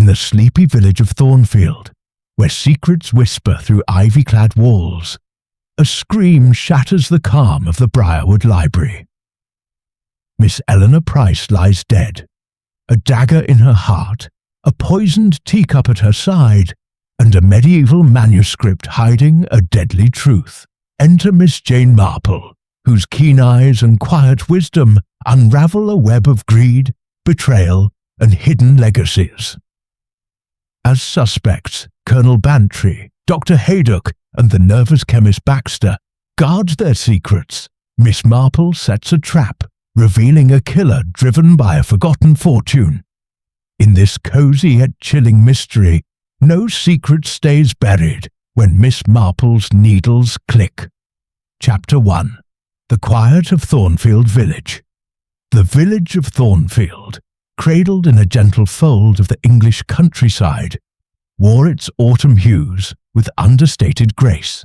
the sleepy village of Thornfield, where secrets whisper through ivy-clad walls, a scream shatters the calm of the Briarwood library. Miss Eleanor Price lies dead, a dagger in her heart, a poisoned teacup at her side, and a medieval manuscript hiding a deadly truth. Enter Miss Jane Marple, whose keen eyes and quiet wisdom unravel a web of greed, betrayal, and hidden legacies. As suspects, Colonel Bantry, Dr. Haydock, and the nervous chemist Baxter guard their secrets. Miss Marple sets a trap, revealing a killer driven by a forgotten fortune. In this cozy yet chilling mystery, no secret stays buried when Miss Marple's needles click. Chapter 1. The Quiet of Thornfield Village. The village of Thornfield, cradled in a gentle fold of the English countryside, wore its autumn hues with understated grace.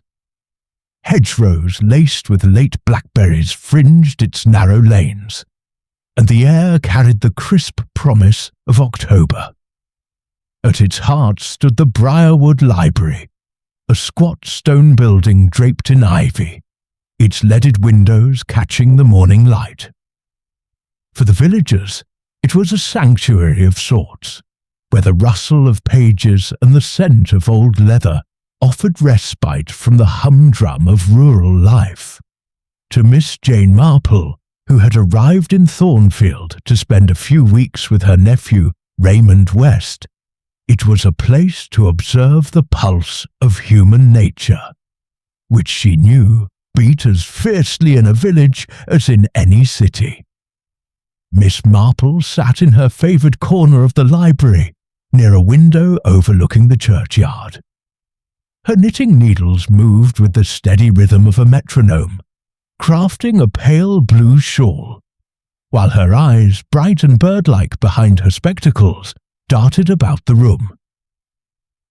Hedgerows laced with late blackberries fringed its narrow lanes, and the air carried the crisp promise of October. At its heart stood the Briarwood Library, a squat stone building draped in ivy, its leaded windows catching the morning light. For the villagers, it was a sanctuary of sorts, where the rustle of pages and the scent of old leather offered respite from the humdrum of rural life. To Miss Jane Marple, who had arrived in Thornfield to spend a few weeks with her nephew, Raymond West, it was a place to observe the pulse of human nature, which she knew beat as fiercely in a village as in any city. Miss Marple sat in her favoured corner of the library, near a window overlooking the churchyard. Her knitting needles moved with the steady rhythm of a metronome, crafting a pale blue shawl, while her eyes, bright and bird-like behind her spectacles, darted about the room.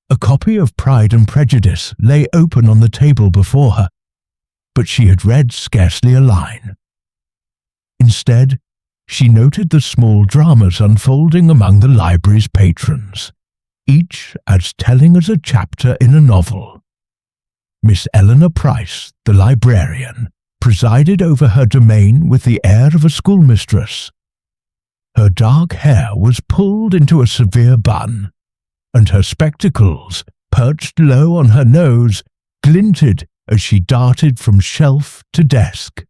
A copy of Pride and Prejudice lay open on the table before her, but she had read scarcely a line. Instead, she noted the small dramas unfolding among the library's patrons, each as telling as a chapter in a novel. Miss Eleanor Price, the librarian, presided over her domain with the air of a schoolmistress. Her dark hair was pulled into a severe bun, and her spectacles, perched low on her nose, glinted as she darted from shelf to desk.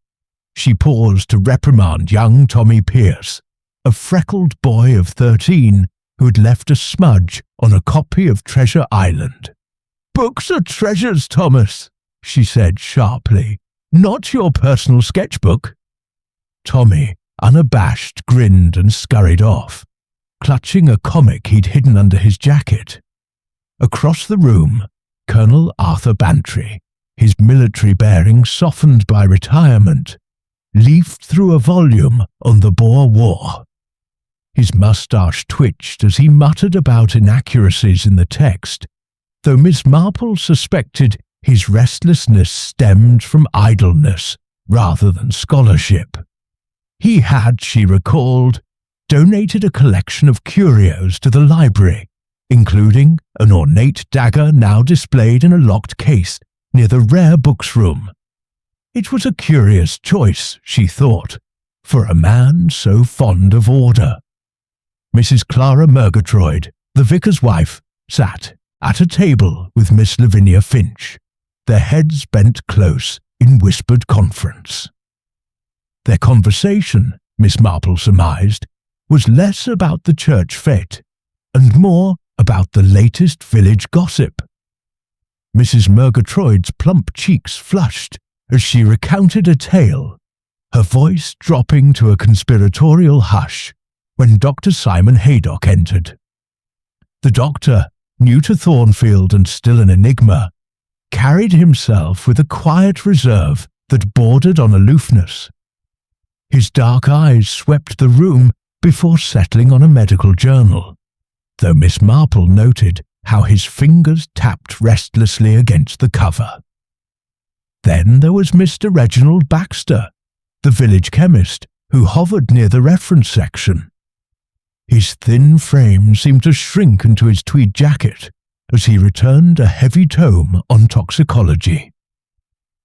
She paused to reprimand young Tommy Pierce, a freckled boy of 13 who had left a smudge on a copy of Treasure Island. "Books are treasures, Thomas," she said sharply. "Not your personal sketchbook." Tommy, unabashed, grinned and scurried off, clutching a comic he'd hidden under his jacket. Across the room, Colonel Arthur Bantry, his military bearing softened by retirement, leafed through a volume on the Boer War. His moustache twitched as he muttered about inaccuracies in the text, though Miss Marple suspected his restlessness stemmed from idleness rather than scholarship. He had, she recalled, donated a collection of curios to the library, including an ornate dagger now displayed in a locked case near the rare books room. It was a curious choice, she thought, for a man so fond of order. Mrs. Clara Murgatroyd, the vicar's wife, sat at a table with Miss Lavinia Finch, their heads bent close in whispered conference. Their conversation, Miss Marple surmised, was less about the church fete and more about the latest village gossip. Mrs. Murgatroyd's plump cheeks flushed as she recounted a tale, her voice dropping to a conspiratorial hush when Dr. Simon Haydock entered. The doctor, new to Thornfield and still an enigma, carried himself with a quiet reserve that bordered on aloofness. His dark eyes swept the room before settling on a medical journal, though Miss Marple noted how his fingers tapped restlessly against the cover. Then there was Mr. Reginald Baxter, the village chemist, who hovered near the reference section. His thin frame seemed to shrink into his tweed jacket as he returned a heavy tome on toxicology.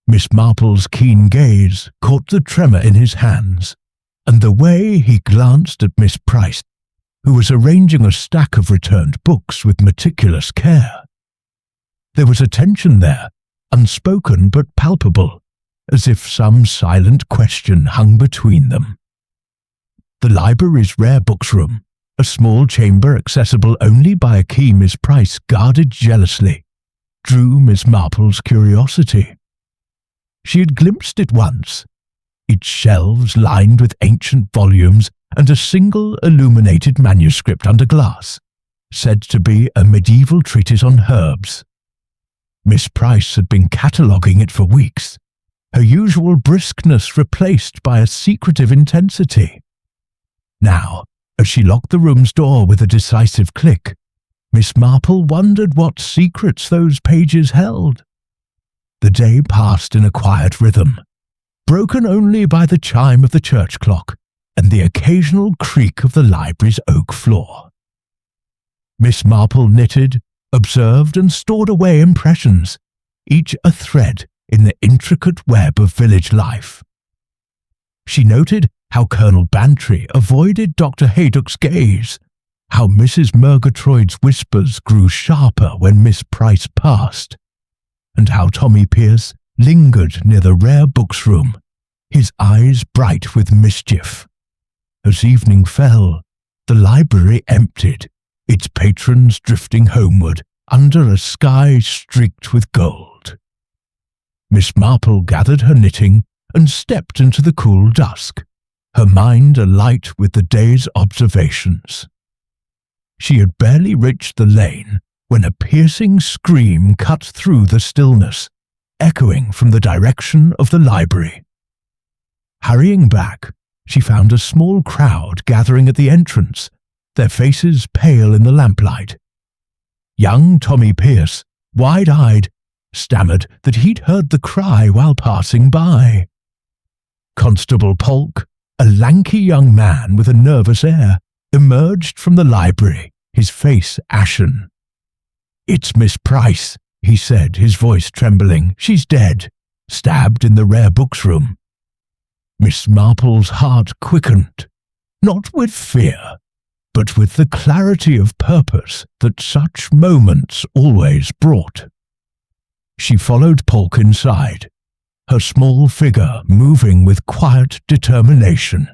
Miss Marple's keen gaze caught the tremor in his hands, and the way he glanced at Miss Price, who was arranging a stack of returned books with meticulous care. There was a tension there, unspoken but palpable, as if some silent question hung between them. The library's rare books room, a small chamber accessible only by a key Miss Price guarded jealously, drew Miss Marple's curiosity. She had glimpsed it once, its shelves lined with ancient volumes and a single illuminated manuscript under glass, said to be a medieval treatise on herbs. Miss Price had been cataloguing it for weeks, her usual briskness replaced by a secretive intensity. Now, as she locked the room's door with a decisive click, Miss Marple wondered what secrets those pages held. The day passed in a quiet rhythm, broken only by the chime of the church clock and the occasional creak of the library's oak floor. Miss Marple knitted, observed and stored away impressions, each a thread in the intricate web of village life. She noted how Colonel Bantry avoided Dr. Haydock's gaze, how Mrs. Murgatroyd's whispers grew sharper when Miss Price passed, and how Tommy Pierce lingered near the rare books room, his eyes bright with mischief. As evening fell, the library emptied, its patrons drifting homeward under a sky streaked with gold. Miss Marple gathered her knitting and stepped into the cool dusk, her mind alight with the day's observations. She had barely reached the lane when a piercing scream cut through the stillness, echoing from the direction of the library. Hurrying back, she found a small crowd gathering at the entrance, their faces pale in the lamplight. Young Tommy Pierce, wide-eyed, stammered that he'd heard the cry while passing by. Constable Polk, a lanky young man with a nervous air, emerged from the library, his face ashen. "It's Miss Price," he said, his voice trembling. "She's dead, stabbed in the rare books room." Miss Marple's heart quickened, not with fear, but with the clarity of purpose that such moments always brought. She followed Polk inside, her small figure moving with quiet determination.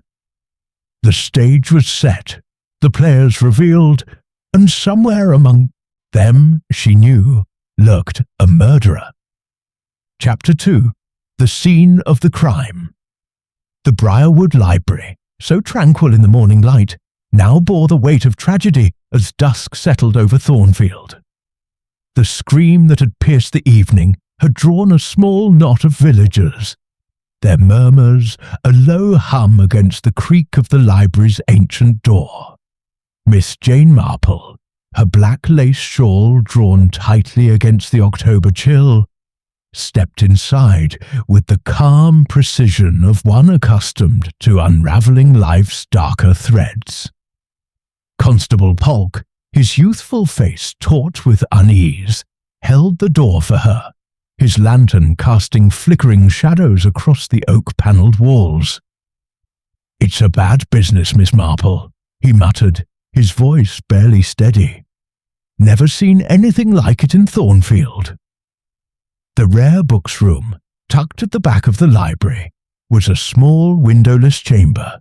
The stage was set, the players revealed, and somewhere among them, she knew, lurked a murderer. Chapter 2. The Scene of the Crime. The Briarwood Library, so tranquil in the morning light, now bore the weight of tragedy as dusk settled over Thornfield. The scream that had pierced the evening had drawn a small knot of villagers, their murmurs a low hum against the creak of the library's ancient door. Miss Jane Marple, her black lace shawl drawn tightly against the October chill, stepped inside with the calm precision of one accustomed to unravelling life's darker threads. Constable Polk, his youthful face taut with unease, held the door for her, his lantern casting flickering shadows across the oak-panelled walls. "It's a bad business, Miss Marple," he muttered, his voice barely steady. "Never seen anything like it in Thornfield." The rare books room, tucked at the back of the library, was a small windowless chamber,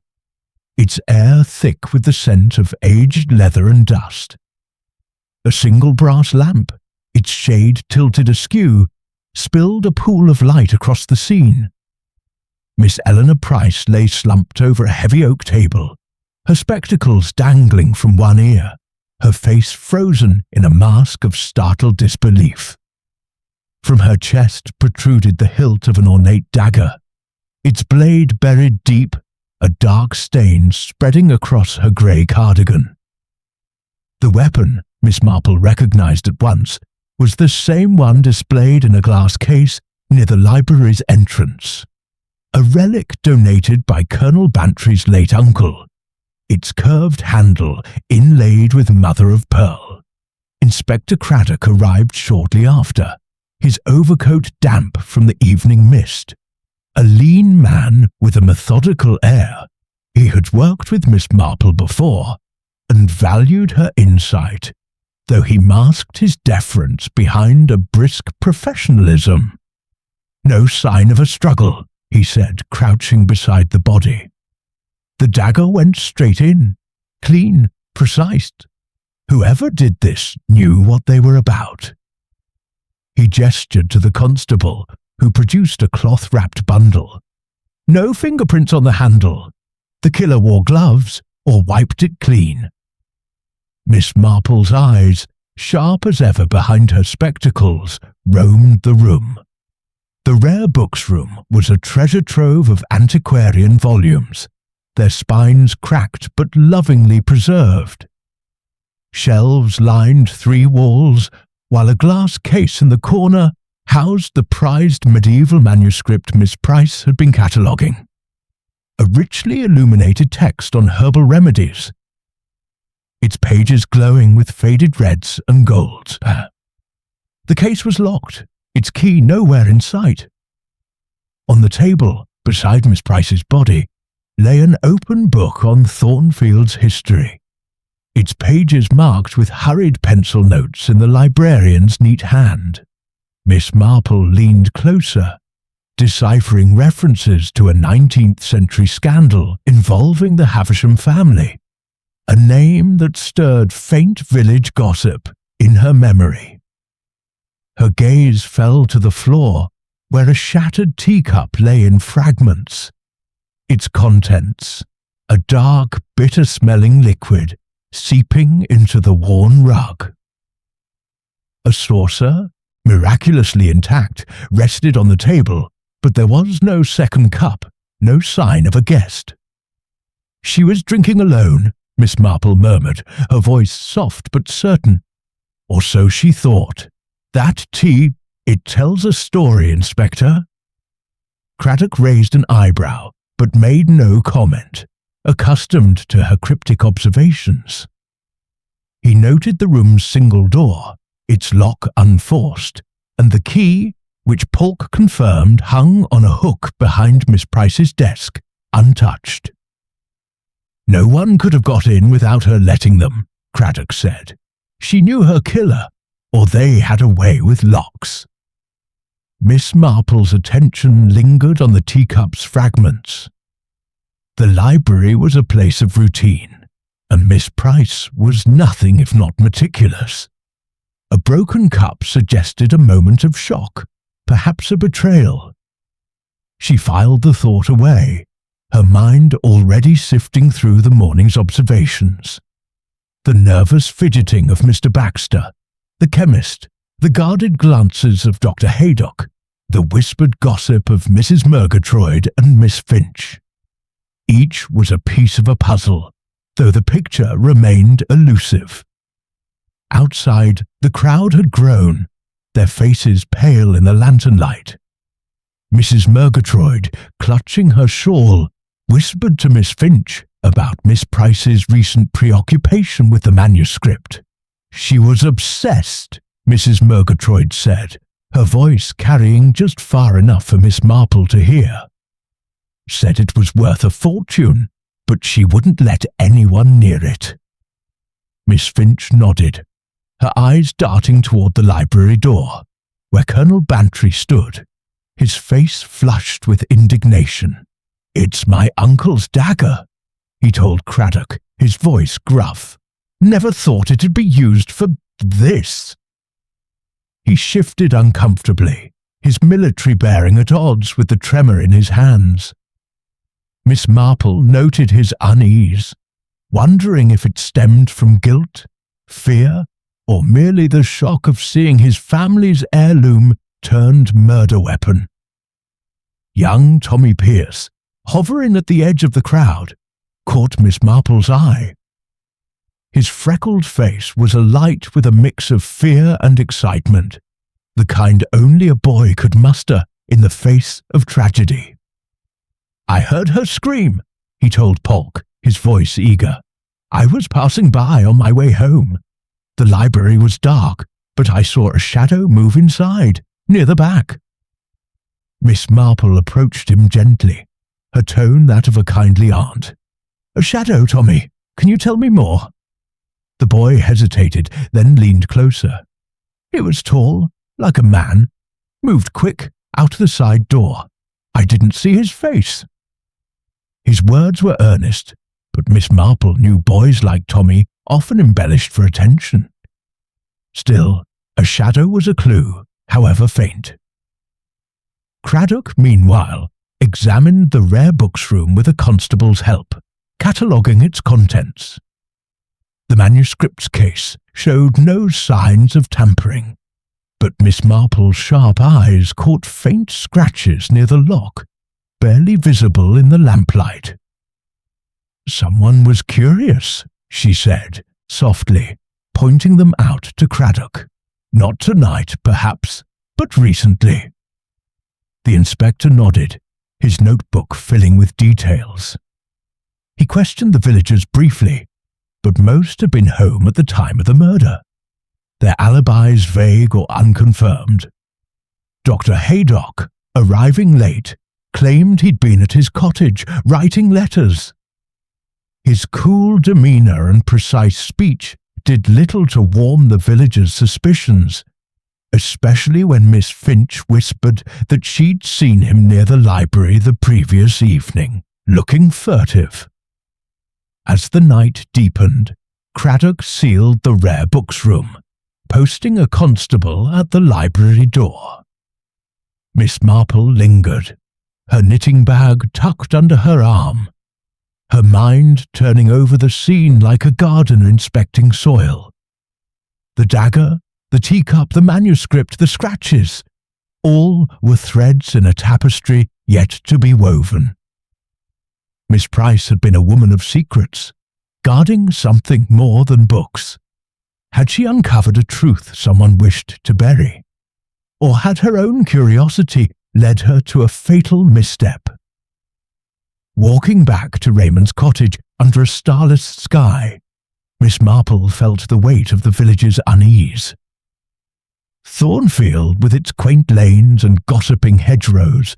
its air thick with the scent of aged leather and dust. A single brass lamp, its shade tilted askew, spilled a pool of light across the scene. Miss Eleanor Price lay slumped over a heavy oak table, her spectacles dangling from one ear, her face frozen in a mask of startled disbelief. From her chest protruded the hilt of an ornate dagger, its blade buried deep, a dark stain spreading across her grey cardigan. The weapon, Miss Marple recognized at once, was the same one displayed in a glass case near the library's entrance, a relic donated by Colonel Bantry's late uncle, its curved handle inlaid with mother-of-pearl. Inspector Craddock arrived shortly after, his overcoat damp from the evening mist. A lean man with a methodical air. He had worked with Miss Marple before, and valued her insight, though he masked his deference behind a brisk professionalism. "No sign of a struggle," he said, crouching beside the body. "The dagger went straight in, clean, precise. Whoever did this knew what they were about." He gestured to the constable, who produced a cloth-wrapped bundle. "No fingerprints on the handle. The killer wore gloves or wiped it clean." Miss Marple's eyes, sharp as ever behind her spectacles, roamed the room. The rare books room was a treasure trove of antiquarian volumes, their spines cracked but lovingly preserved. Shelves lined 3 walls, while a glass case in the corner housed the prized medieval manuscript Miss Price had been cataloguing. A richly illuminated text on herbal remedies, its pages glowing with faded reds and golds. The case was locked, its key nowhere in sight. On the table, beside Miss Price's body, lay an open book on Thornfield's history, its pages marked with hurried pencil notes in the librarian's neat hand. Miss Marple leaned closer, deciphering references to a 19th-century scandal involving the Havisham family, a name that stirred faint village gossip in her memory. Her gaze fell to the floor, where a shattered teacup lay in fragments. Its contents, a dark, bitter-smelling liquid, seeping into the worn rug. A saucer, miraculously intact, rested on the table, but there was no second cup, no sign of a guest. "She was drinking alone," Miss Marple murmured, her voice soft but certain. "Or so she thought. That tea, it tells a story, Inspector." Craddock raised an eyebrow, but made no comment, accustomed to her cryptic observations. He noted the room's single door, its lock unforced, and the key, which Polk confirmed hung on a hook behind Miss Price's desk, untouched. "No one could have got in without her letting them," Craddock said. "She knew her killer, or they had a way with locks." Miss Marple's attention lingered on the teacup's fragments. The library was a place of routine, and Miss Price was nothing if not meticulous. A broken cup suggested a moment of shock, perhaps a betrayal. She filed the thought away, her mind already sifting through the morning's observations. The nervous fidgeting of Mr. Baxter, the chemist, the guarded glances of Dr. Haydock, the whispered gossip of Mrs. Murgatroyd and Miss Finch. Each was a piece of a puzzle, though the picture remained elusive. Outside, the crowd had grown, their faces pale in the lantern light. Mrs. Murgatroyd, clutching her shawl, whispered to Miss Finch about Miss Price's recent preoccupation with the manuscript. "She was obsessed," Mrs. Murgatroyd said, her voice carrying just far enough for Miss Marple to hear. "Said it was worth a fortune, but she wouldn't let anyone near it." Miss Finch nodded, her eyes darting toward the library door, where Colonel Bantry stood, his face flushed with indignation. "It's my uncle's dagger," he told Craddock, his voice gruff. "Never thought it'd be used for this." He shifted uncomfortably, his military bearing at odds with the tremor in his hands. Miss Marple noted his unease, wondering if it stemmed from guilt, fear, or merely the shock of seeing his family's heirloom turned murder weapon. Young Tommy Pierce, hovering at the edge of the crowd, caught Miss Marple's eye. His freckled face was alight with a mix of fear and excitement, the kind only a boy could muster in the face of tragedy. "I heard her scream," he told Polk, his voice eager. "I was passing by on my way home. The library was dark, but I saw a shadow move inside, near the back." Miss Marple approached him gently, her tone that of a kindly aunt. "A shadow, Tommy? Can you tell me more?" The boy hesitated, then leaned closer. "It was tall, like a man, moved quick, out the side door. I didn't see his face." His words were earnest, but Miss Marple knew boys like Tommy often embellished for attention. Still, a shadow was a clue, however faint. Craddock, meanwhile, examined the rare books room with a constable's help, cataloguing its contents. The manuscripts case showed no signs of tampering, but Miss Marple's sharp eyes caught faint scratches near the lock, barely visible in the lamplight. "Someone was curious," she said, softly, pointing them out to Craddock. "Not tonight, perhaps, but recently." The inspector nodded, his notebook filling with details. He questioned the villagers briefly, but most had been home at the time of the murder, their alibis vague or unconfirmed. Dr. Haydock, arriving late, claimed he'd been at his cottage writing letters. His cool demeanour and precise speech did little to warm the villagers' suspicions, especially when Miss Finch whispered that she'd seen him near the library the previous evening, looking furtive. As the night deepened, Craddock sealed the rare books room, posting a constable at the library door. Miss Marple lingered, her knitting bag tucked under her arm, her mind turning over the scene like a gardener inspecting soil. The dagger, the teacup, the manuscript, the scratches, all were threads in a tapestry yet to be woven. Miss Price had been a woman of secrets, guarding something more than books. Had she uncovered a truth someone wished to bury? Or had her own curiosity led her to a fatal misstep? Walking back to Raymond's cottage under a starless sky, Miss Marple felt the weight of the village's unease. Thornfield, with its quaint lanes and gossiping hedgerows,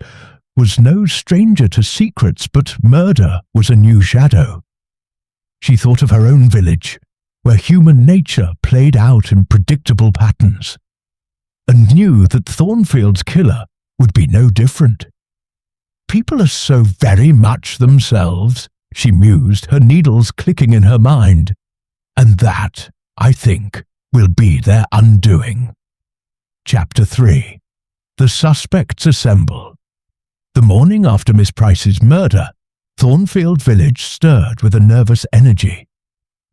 was no stranger to secrets, but murder was a new shadow. She thought of her own village, where human nature played out in predictable patterns, and knew that Thornfield's killer would be no different. "People are so very much themselves," she mused, her needles clicking in her mind, "and that, I think, will be their undoing." Chapter 3. The Suspects Assemble. The morning after Miss Price's murder, Thornfield Village stirred with a nervous energy,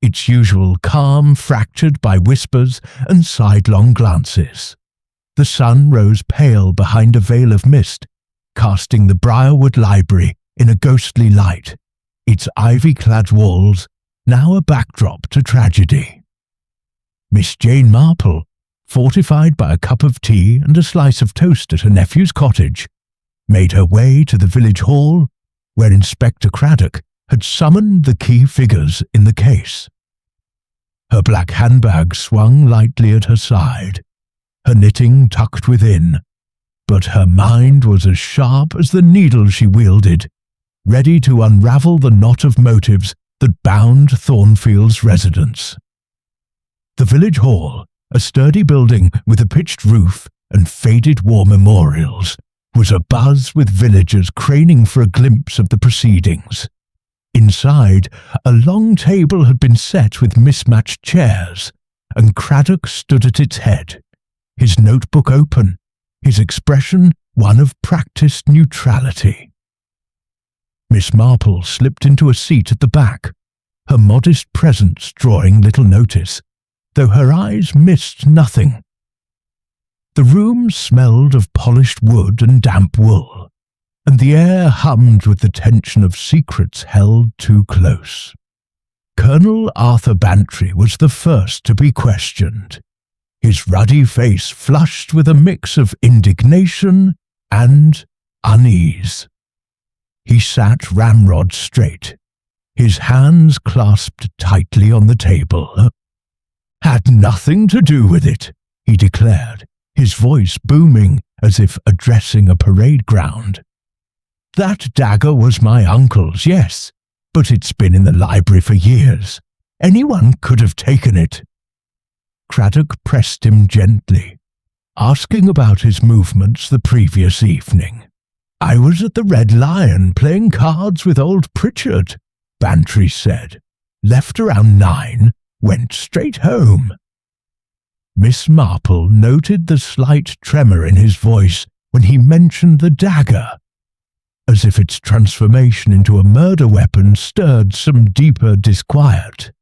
its usual calm fractured by whispers and sidelong glances. The sun rose pale behind a veil of mist, casting the Briarwood Library in a ghostly light, its ivy-clad walls now a backdrop to tragedy. Miss Jane Marple, fortified by a cup of tea and a slice of toast at her nephew's cottage, made her way to the village hall, where Inspector Craddock had summoned the key figures in the case. Her black handbag swung lightly at her side, her knitting tucked within, but her mind was as sharp as the needle she wielded, ready to unravel the knot of motives that bound Thornfield's residence. The village hall, a sturdy building with a pitched roof and faded war memorials, was abuzz with villagers craning for a glimpse of the proceedings. Inside, a long table had been set with mismatched chairs, and Craddock stood at its head, his notebook open, his expression one of practiced neutrality. Miss Marple slipped into a seat at the back, her modest presence drawing little notice, though her eyes missed nothing. The room smelled of polished wood and damp wool, and the air hummed with the tension of secrets held too close. Colonel Arthur Bantry was the first to be questioned, his ruddy face flushed with a mix of indignation and unease. He sat ramrod straight, his hands clasped tightly on the table. "Had nothing to do with it," he declared, his voice booming as if addressing a parade ground. "That dagger was my uncle's, yes, but it's been in the library for years. Anyone could have taken it." Craddock pressed him gently, asking about his movements the previous evening. "I was at the Red Lion playing cards with old Pritchard," Bantry said. "Left around 9, went straight home." Miss Marple noted the slight tremor in his voice when he mentioned the dagger, as if its transformation into a murder weapon stirred some deeper disquiet.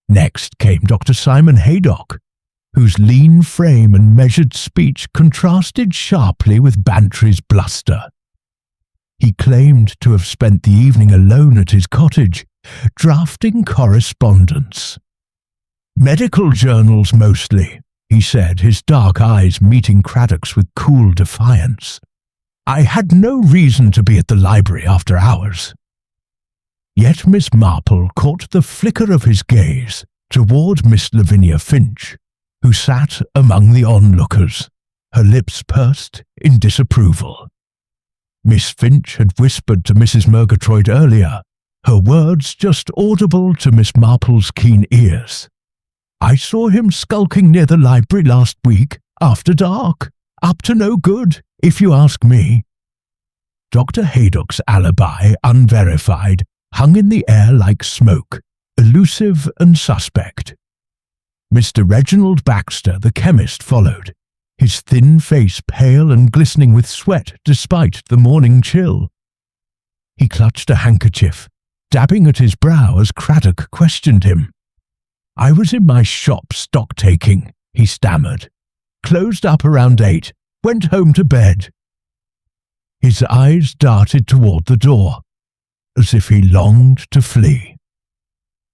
Next came Dr. Simon Haydock, whose lean frame and measured speech contrasted sharply with Bantry's bluster. He claimed to have spent the evening alone at his cottage, drafting correspondence. "Medical journals mostly," he said, his dark eyes meeting Craddock's with cool defiance. "I had no reason to be at the library after hours." Yet Miss Marple caught the flicker of his gaze toward Miss Lavinia Finch, who sat among the onlookers, her lips pursed in disapproval. Miss Finch had whispered to Mrs. Murgatroyd earlier, her words just audible to Miss Marple's keen ears. "I saw him skulking near the library last week, after dark. Up to no good, if you ask me." Dr. Haydock's alibi, unverified, hung in the air like smoke, elusive and suspect. Mr. Reginald Baxter, the chemist, followed, his thin face pale and glistening with sweat despite the morning chill. He clutched a handkerchief, dabbing at his brow as Craddock questioned him. "I was in my shop stock-taking," he stammered. "Closed up around 8, went home to bed." His eyes darted toward the door, as if he longed to flee.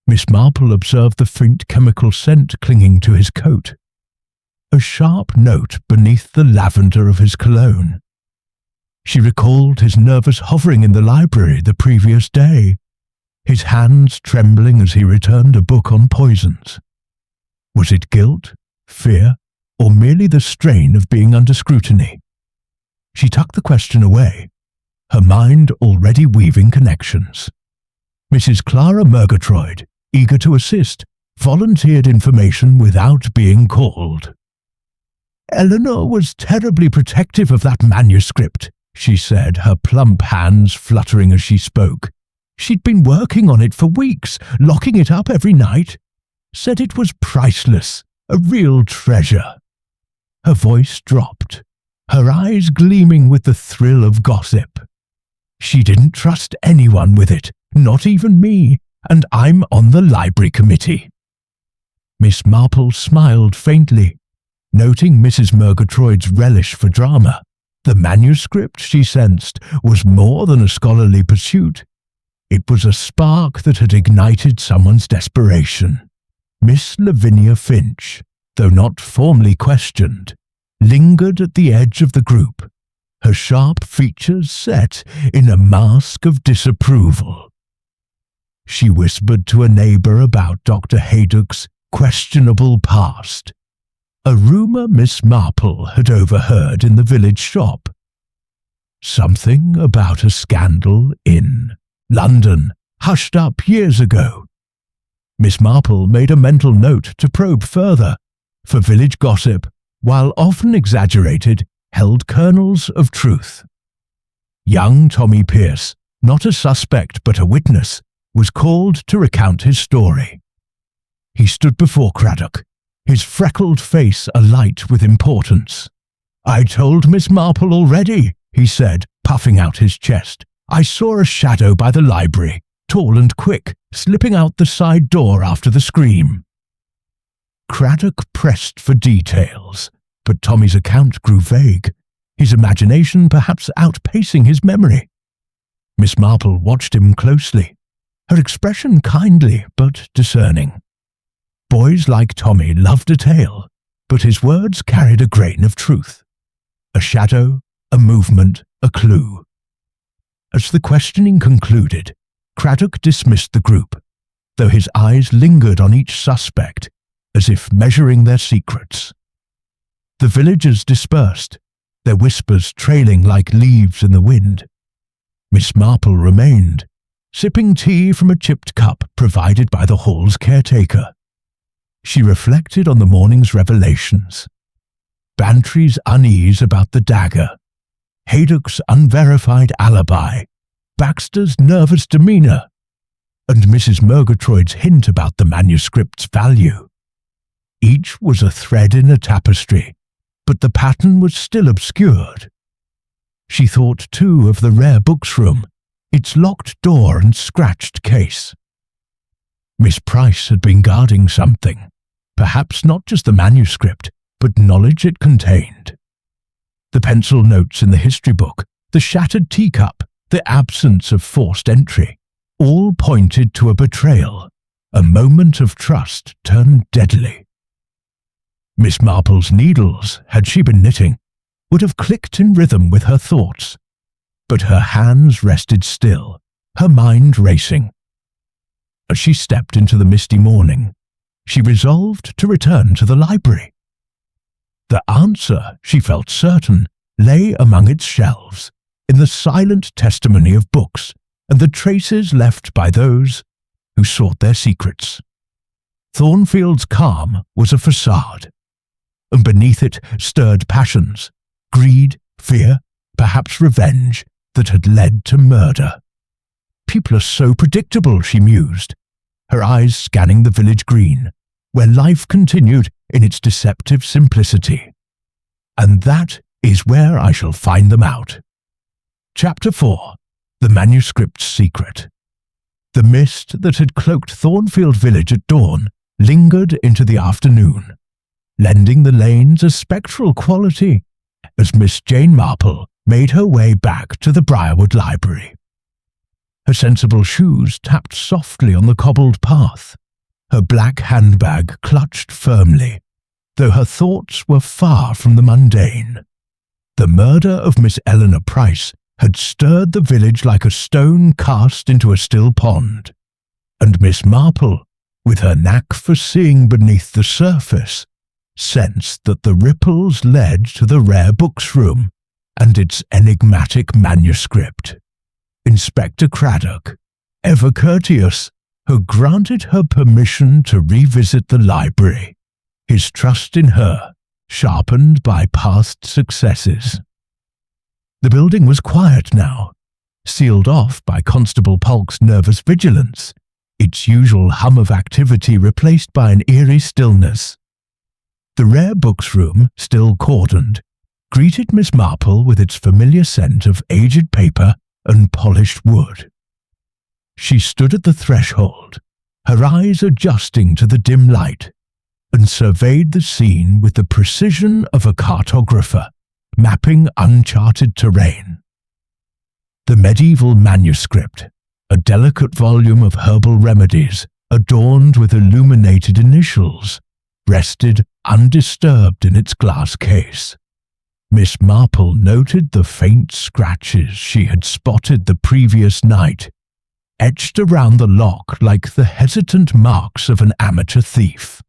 Miss Marple observed the faint chemical scent clinging to his coat, a sharp note beneath the lavender of his cologne. She recalled his nervous hovering in the library the previous day, his hands trembling as he returned a book on poisons. Was it guilt, fear, or merely the strain of being under scrutiny? She tucked the question away, her mind already weaving connections. Mrs. Clara Murgatroyd, eager to assist, volunteered information without being called. "Eleanor was terribly protective of that manuscript," she said, her plump hands fluttering as she spoke. "She'd been working on it for weeks, locking it up every night. Said it was priceless, a real treasure." Her voice dropped, her eyes gleaming with the thrill of gossip. "She didn't trust anyone with it, not even me, and I'm on the library committee." Miss Marple smiled faintly, noting Mrs. Murgatroyd's relish for drama. The manuscript, she sensed, was more than a scholarly pursuit. It was a spark that had ignited someone's desperation. Miss Lavinia Finch, though not formally questioned, lingered at the edge of the group, her sharp features set in a mask of disapproval. She whispered to a neighbour about Dr. Haydock's questionable past, a rumour Miss Marple had overheard in the village shop. Something about a scandal in London, hushed up years ago. Miss Marple made a mental note to probe further, for village gossip, while often exaggerated, held kernels of truth. Young Tommy Pierce, not a suspect but a witness, was called to recount his story. He stood before Craddock, his freckled face alight with importance. "I told Miss Marple already," he said, puffing out his chest. "I saw a shadow by the library, tall and quick, slipping out the side door after the scream." Craddock pressed for details, but Tommy's account grew vague, his imagination perhaps outpacing his memory. Miss Marple watched him closely, her expression kindly but discerning. Boys like Tommy loved a tale, but his words carried a grain of truth. A shadow, a movement, a clue. As the questioning concluded, Craddock dismissed the group, though his eyes lingered on each suspect, as if measuring their secrets. The villagers dispersed, their whispers trailing like leaves in the wind. Miss Marple remained, sipping tea from a chipped cup provided by the hall's caretaker. She reflected on the morning's revelations. Bantry's unease about the dagger, Haydock's unverified alibi, Baxter's nervous demeanour, and Mrs. Murgatroyd's hint about the manuscript's value. Each was a thread in a tapestry, but the pattern was still obscured. She thought too of the rare books room, its locked door and scratched case. Miss Price had been guarding something, perhaps not just the manuscript, but knowledge it contained. The pencil notes in the history book, the shattered teacup, the absence of forced entry, all pointed to a betrayal, a moment of trust turned deadly. Miss Marple's needles, had she been knitting, would have clicked in rhythm with her thoughts, but her hands rested still, her mind racing. As she stepped into the misty morning, she resolved to return to the library. The answer, she felt certain, lay among its shelves, in the silent testimony of books and the traces left by those who sought their secrets. Thornfield's calm was a facade, and beneath it stirred passions, greed, fear, perhaps revenge, that had led to murder. People are so predictable, she mused, her eyes scanning the village green, where life continued in its deceptive simplicity. And that is where I shall find them out. Chapter 4. The Manuscript's Secret. The mist that had cloaked Thornfield village at dawn lingered into the afternoon, lending the lanes a spectral quality as Miss Jane Marple made her way back to the Briarwood library. Her sensible shoes tapped softly on the cobbled path, her black handbag clutched firmly, though her thoughts were far from the mundane. The murder of Miss Eleanor Price had stirred the village like a stone cast into a still pond, and Miss Marple, with her knack for seeing beneath the surface, sensed that the ripples led to the rare books room and its enigmatic manuscript. Inspector Craddock, ever courteous, had granted her permission to revisit the library, his trust in her sharpened by past successes. The building was quiet now, sealed off by Constable Polk's nervous vigilance, its usual hum of activity replaced by an eerie stillness. The rare books room, still cordoned, greeted Miss Marple with its familiar scent of aged paper and polished wood. She stood at the threshold, her eyes adjusting to the dim light, and surveyed the scene with the precision of a cartographer mapping uncharted terrain. The medieval manuscript, a delicate volume of herbal remedies adorned with illuminated initials, rested undisturbed in its glass case. Miss Marple noted the faint scratches she had spotted the previous night, etched around the lock like the hesitant marks of an amateur thief.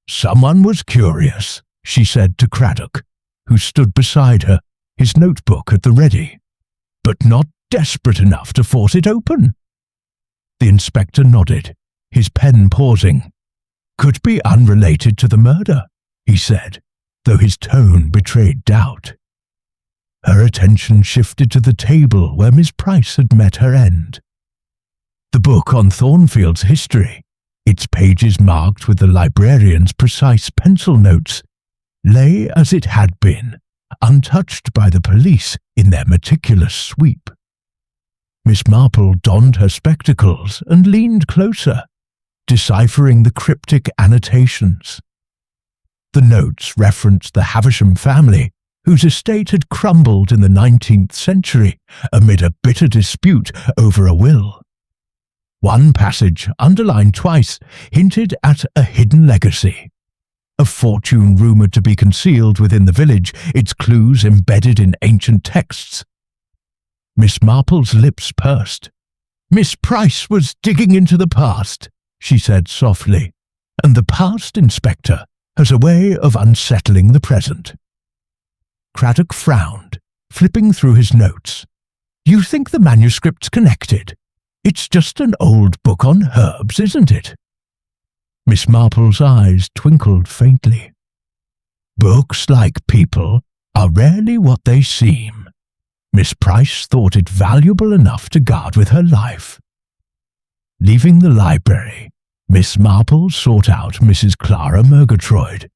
"Someone was curious," she said to Craddock, who stood beside her, his notebook at the ready, "but not desperate enough to force it open." The inspector nodded, his pen pausing. "Could be unrelated to the murder," he said, though his tone betrayed doubt. Her attention shifted to the table where Miss Price had met her end. The book on Thornfield's history, its pages marked with the librarian's precise pencil notes, lay as it had been, untouched by the police in their meticulous sweep. Miss Marple donned her spectacles and leaned closer, deciphering the cryptic annotations. The notes referenced the Havisham family, whose estate had crumbled in the 19th century amid a bitter dispute over a will. One passage, underlined twice, hinted at a hidden legacy, a fortune rumoured to be concealed within the village, its clues embedded in ancient texts. Miss Marple's lips pursed. Miss Price was digging into the past, she said softly, and the past inspector has a way of unsettling the present. Craddock frowned, flipping through his notes. You think the manuscript's connected? It's just an old book on herbs, isn't it? Miss Marple's eyes twinkled faintly. Books, like people, are rarely what they seem. Miss Price thought it valuable enough to guard with her life. Leaving the library, Miss Marple sought out Mrs. Clara Murgatroyd,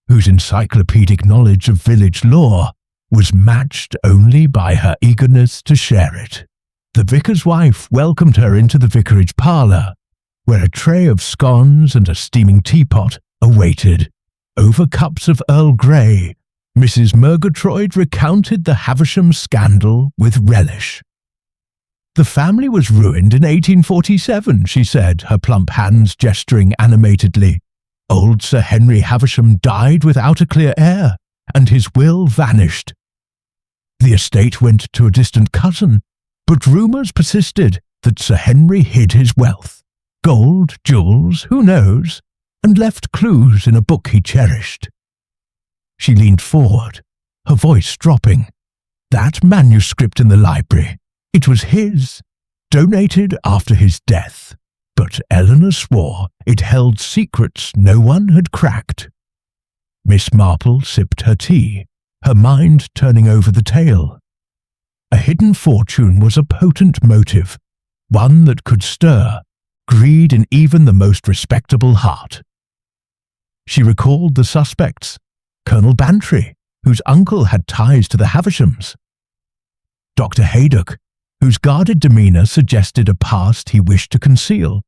whose encyclopedic knowledge of village lore was matched only by her eagerness to share it. The vicar's wife welcomed her into the vicarage parlour, where a tray of scones and a steaming teapot awaited. Over cups of Earl Grey, Mrs. Murgatroyd recounted the Havisham scandal with relish. The family was ruined in 1847, she said, her plump hands gesturing animatedly. Old Sir Henry Havisham died without a clear heir, and his will vanished. The estate went to a distant cousin, but rumours persisted that Sir Henry hid his wealth, gold, jewels, who knows, and left clues in a book he cherished. She leaned forward, her voice dropping. That manuscript in the library, it was his, donated after his death, but Eleanor swore it held secrets no one had cracked. Miss Marple sipped her tea, her mind turning over the tale. A hidden fortune was a potent motive, one that could stir greed in even the most respectable heart. She recalled the suspects, Colonel Bantry, whose uncle had ties to the Havishams, Dr. Haydock, whose guarded demeanour suggested a past he wished to conceal,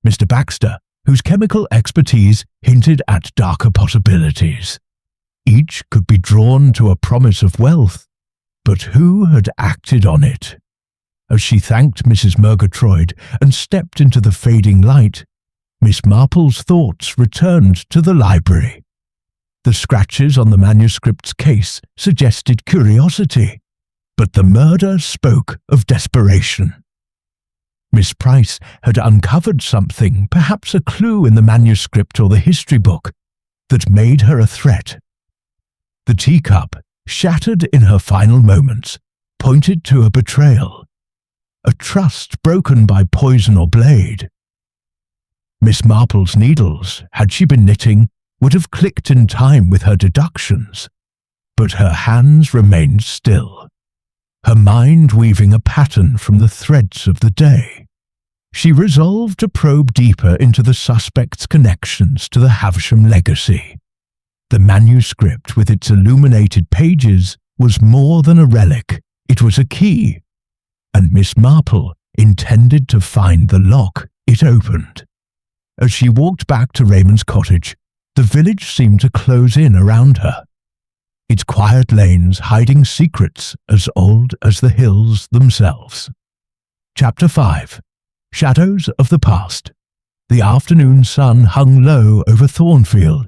Mr. Baxter, whose chemical expertise hinted at darker possibilities. Each could be drawn to a promise of wealth, but who had acted on it? As she thanked Mrs. Murgatroyd and stepped into the fading light, Miss Marple's thoughts returned to the library. The scratches on the manuscript's case suggested curiosity, but the murder spoke of desperation. Miss Price had uncovered something, perhaps a clue in the manuscript or the history book, that made her a threat. The teacup, shattered in her final moments, pointed to a betrayal, a trust broken by poison or blade. Miss Marple's needles, had she been knitting, would have clicked in time with her deductions, but her hands remained still, her mind weaving a pattern from the threads of the day. She resolved to probe deeper into the suspect's connections to the Havisham legacy. The manuscript, with its illuminated pages, was more than a relic, it was a key, and Miss Marple intended to find the lock it opened. As she walked back to Raymond's cottage, the village seemed to close in around her, its quiet lanes hiding secrets as old as the hills themselves. Chapter 5. Shadows of the Past. The afternoon sun hung low over Thornfield,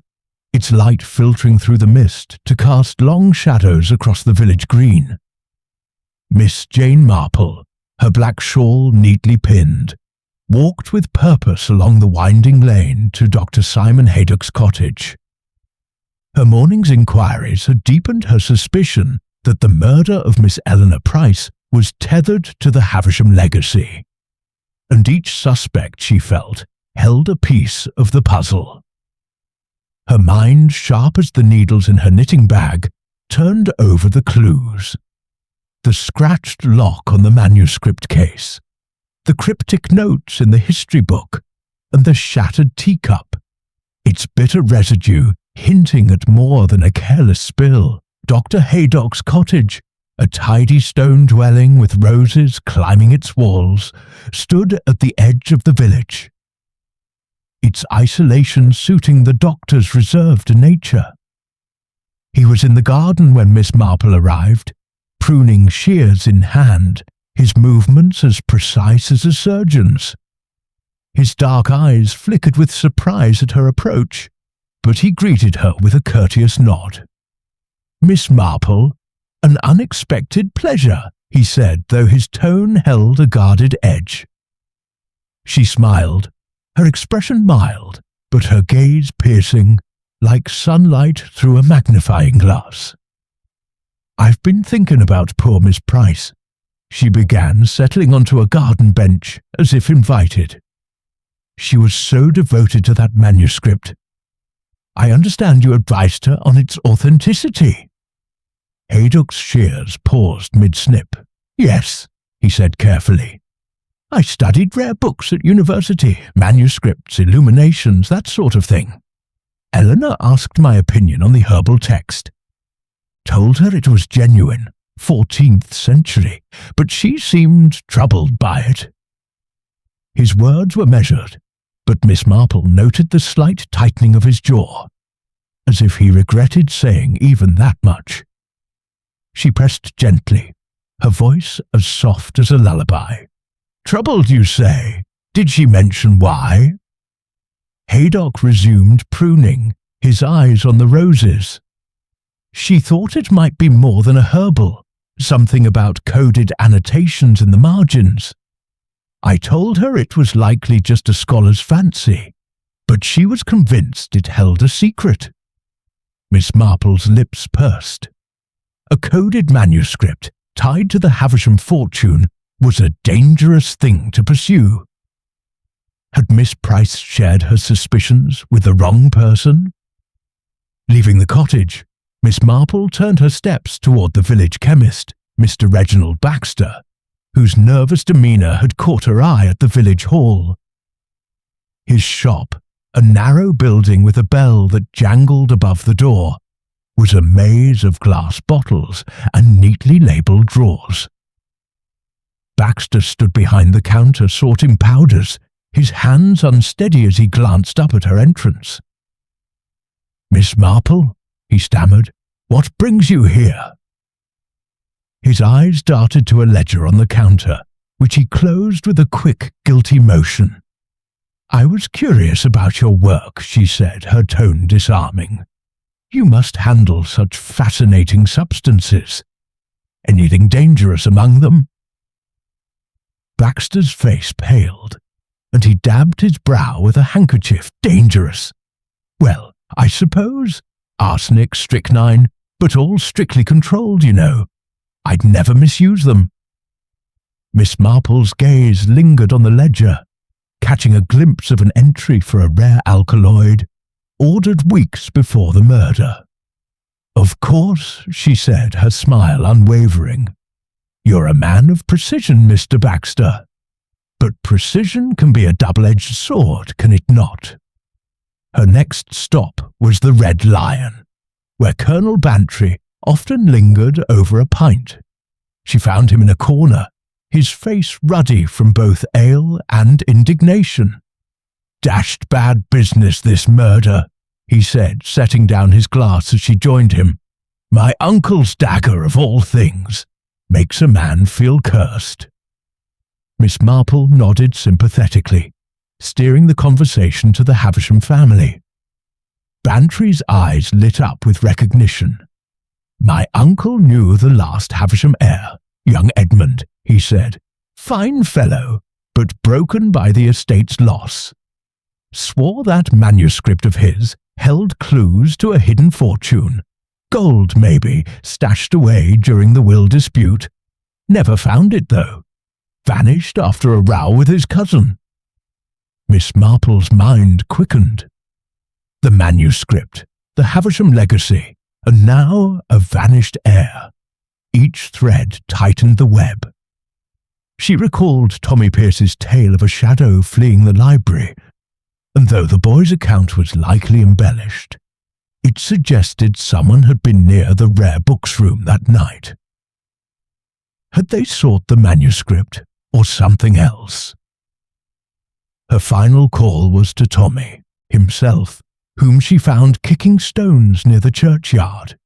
its light filtering through the mist to cast long shadows across the village green. Miss Jane Marple, her black shawl neatly pinned, walked with purpose along the winding lane to Dr. Simon Haydock's cottage. Her morning's inquiries had deepened her suspicion that the murder of Miss Eleanor Price was tethered to the Havisham legacy, and each suspect, she felt, held a piece of the puzzle. Her mind, sharp as the needles in her knitting bag, turned over the clues. The scratched lock on the manuscript case, the cryptic notes in the history book, and the shattered teacup, its bitter residue hinting at more than a careless spill. Dr. Haydock's cottage, a tidy stone dwelling with roses climbing its walls, stood at the edge of the village, its isolation suiting the doctor's reserved nature. He was in the garden when Miss Marple arrived, pruning shears in hand, his movements as precise as a surgeon's. His dark eyes flickered with surprise at her approach, but he greeted her with a courteous nod. "Miss Marple, an unexpected pleasure," he said, though his tone held a guarded edge. She smiled, her expression mild, but her gaze piercing, like sunlight through a magnifying glass. "I've been thinking about poor Miss Price," she began, settling onto a garden bench as if invited. "She was so devoted to that manuscript. I understand you advised her on its authenticity." Haydock's shears paused mid-snip. "Yes," he said carefully. "I studied rare books at university, manuscripts, illuminations, that sort of thing. Eleanor asked my opinion on the herbal text. Told her it was genuine, 14th century, but she seemed troubled by it." His words were measured, but Miss Marple noted the slight tightening of his jaw, as if he regretted saying even that much. She pressed gently, her voice as soft as a lullaby. "Troubled, you say? Did she mention why?" Haydock resumed pruning, his eyes on the roses. "She thought it might be more than a herbal, something about coded annotations in the margins. I told her it was likely just a scholar's fancy, but she was convinced it held a secret." Miss Marple's lips pursed. A coded manuscript tied to the Havisham fortune was a dangerous thing to pursue. Had Miss Price shared her suspicions with the wrong person? Leaving the cottage, Miss Marple turned her steps toward the village chemist, Mr. Reginald Baxter, whose nervous demeanour had caught her eye at the village hall. His shop, a narrow building with a bell that jangled above the door, was a maze of glass bottles and neatly labelled drawers. Baxter stood behind the counter sorting powders, his hands unsteady as he glanced up at her entrance. "Miss Marple," he stammered, "what brings you here?" His eyes darted to a ledger on the counter, which he closed with a quick, guilty motion. "I was curious about your work," she said, her tone disarming. "You must handle such fascinating substances. Anything dangerous among them?" Baxter's face paled, and he dabbed his brow with a handkerchief. "Dangerous? Well, I suppose. Arsenic, strychnine, but all strictly controlled, you know. I'd never misuse them." Miss Marple's gaze lingered on the ledger, catching a glimpse of an entry for a rare alkaloid, ordered weeks before the murder. "Of course," she said, her smile unwavering. "You're a man of precision, Mr. Baxter. But precision can be a double-edged sword, can it not?" Her next stop was the Red Lion, where Colonel Bantry often lingered over a pint. She found him in a corner, his face ruddy from both ale and indignation. "Dashed bad business, this murder," he said, setting down his glass as she joined him. "My uncle's dagger, of all things, makes a man feel cursed." Miss Marple nodded sympathetically, steering the conversation to the Havisham family. Bantry's eyes lit up with recognition. "My uncle knew the last Havisham heir, young Edmund," he said. "Fine fellow, but broken by the estate's loss. Swore that manuscript of his held clues to a hidden fortune. Gold, maybe, stashed away during the will dispute. Never found it, though. Vanished after a row with his cousin." Miss Marple's mind quickened. The manuscript, the Havisham legacy, and now a vanished heir. Each thread tightened the web. She recalled Tommy Pierce's tale of a shadow fleeing the library, and though the boy's account was likely embellished, it suggested someone had been near the rare books room that night. Had they sought the manuscript or something else? Her final call was to Tommy, himself, whom she found kicking stones near the churchyard.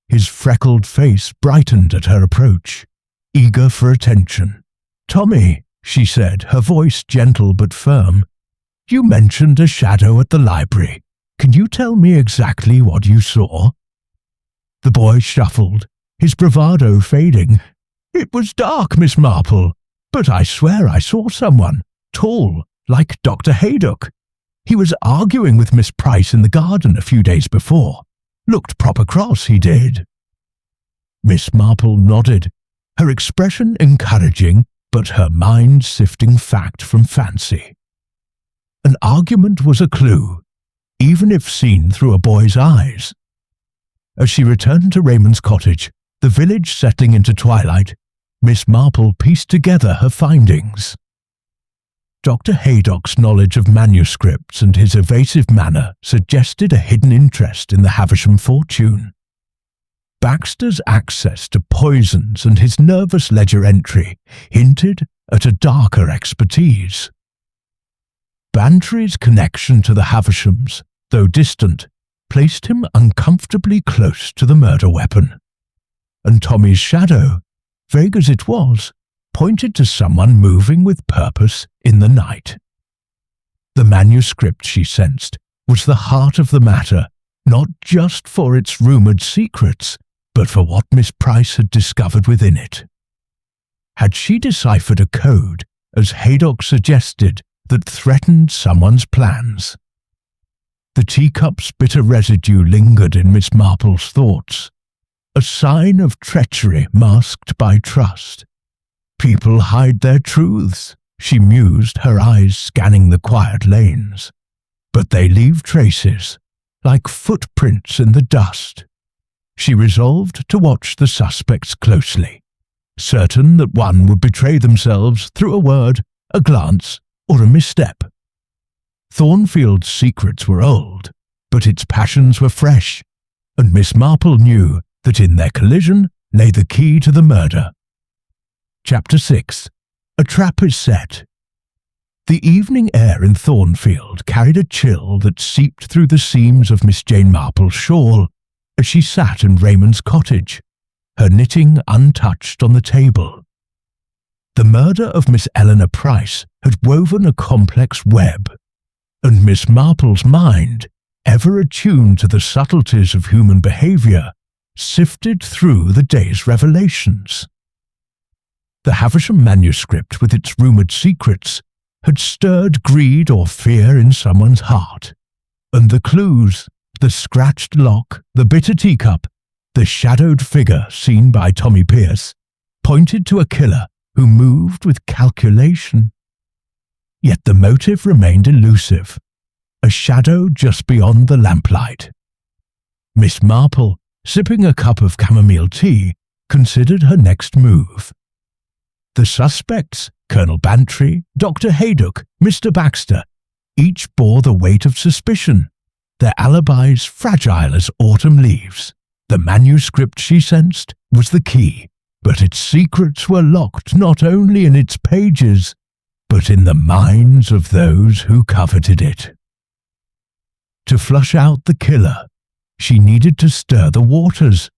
His freckled face brightened at her approach, eager for attention. "Tommy," she said, her voice gentle but firm, "you mentioned a shadow at the library. Can you tell me exactly what you saw?" The boy shuffled, his bravado fading. "It was dark, Miss Marple, but I swear I saw someone, tall, like Dr. Haydock. He was arguing with Miss Price in the garden a few days before. Looked proper cross, he did." Miss Marple nodded, her expression encouraging, but her mind sifting fact from fancy. An argument was a clue, even if seen through a boy's eyes. As she returned to Raymond's cottage, the village settling into twilight, Miss Marple pieced together her findings. Dr. Haydock's knowledge of manuscripts and his evasive manner suggested a hidden interest in the Havisham fortune. Baxter's access to poisons and his nervous ledger entry hinted at a darker expertise. Bantry's connection to the Havishams, though distant, placed him uncomfortably close to the murder weapon. And Tommy's shadow, vague as it was, pointed to someone moving with purpose in the night. The manuscript, she sensed, was the heart of the matter, not just for its rumoured secrets, but for what Miss Price had discovered within it. Had she deciphered a code, as Haydock suggested, that threatened someone's plans? The teacup's bitter residue lingered in Miss Marple's thoughts, a sign of treachery masked by trust. People hide their truths, she mused, her eyes scanning the quiet lanes. But they leave traces, like footprints in the dust. She resolved to watch the suspects closely, certain that one would betray themselves through a word, a glance, or a misstep. Thornfield's secrets were old, but its passions were fresh, and Miss Marple knew that in their collision lay the key to the murder. Chapter 6. A Trap is Set. The evening air in Thornfield carried a chill that seeped through the seams of Miss Jane Marple's shawl as she sat in Raymond's cottage, her knitting untouched on the table. The murder of Miss Eleanor Price had woven a complex web, and Miss Marple's mind, ever attuned to the subtleties of human behaviour, sifted through the day's revelations. The Havisham manuscript, with its rumoured secrets, had stirred greed or fear in someone's heart, and the clues, the scratched lock, the bitter teacup, the shadowed figure seen by Tommy Pierce, pointed to a killer who moved with calculation. Yet the motive remained elusive, a shadow just beyond the lamplight. Miss Marple, sipping a cup of chamomile tea, considered her next move. The suspects, Colonel Bantry, Dr. Haydock, Mr. Baxter, each bore the weight of suspicion, their alibis fragile as autumn leaves. The manuscript, she sensed, was the key, but its secrets were locked not only in its pages, but in the minds of those who coveted it. To flush out the killer, she needed to stir the waters,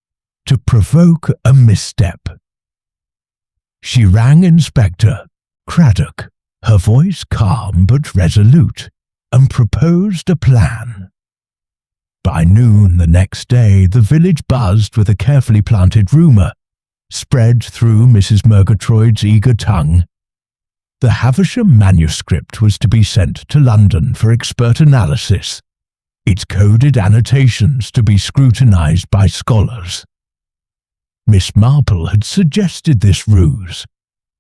to provoke a misstep. She rang Inspector Craddock, her voice calm but resolute, and proposed a plan. By noon the next day, the village buzzed with a carefully planted rumour, spread through Mrs. Murgatroyd's eager tongue. The Havisham manuscript was to be sent to London for expert analysis, its coded annotations to be scrutinised by scholars. Miss Marple had suggested this ruse,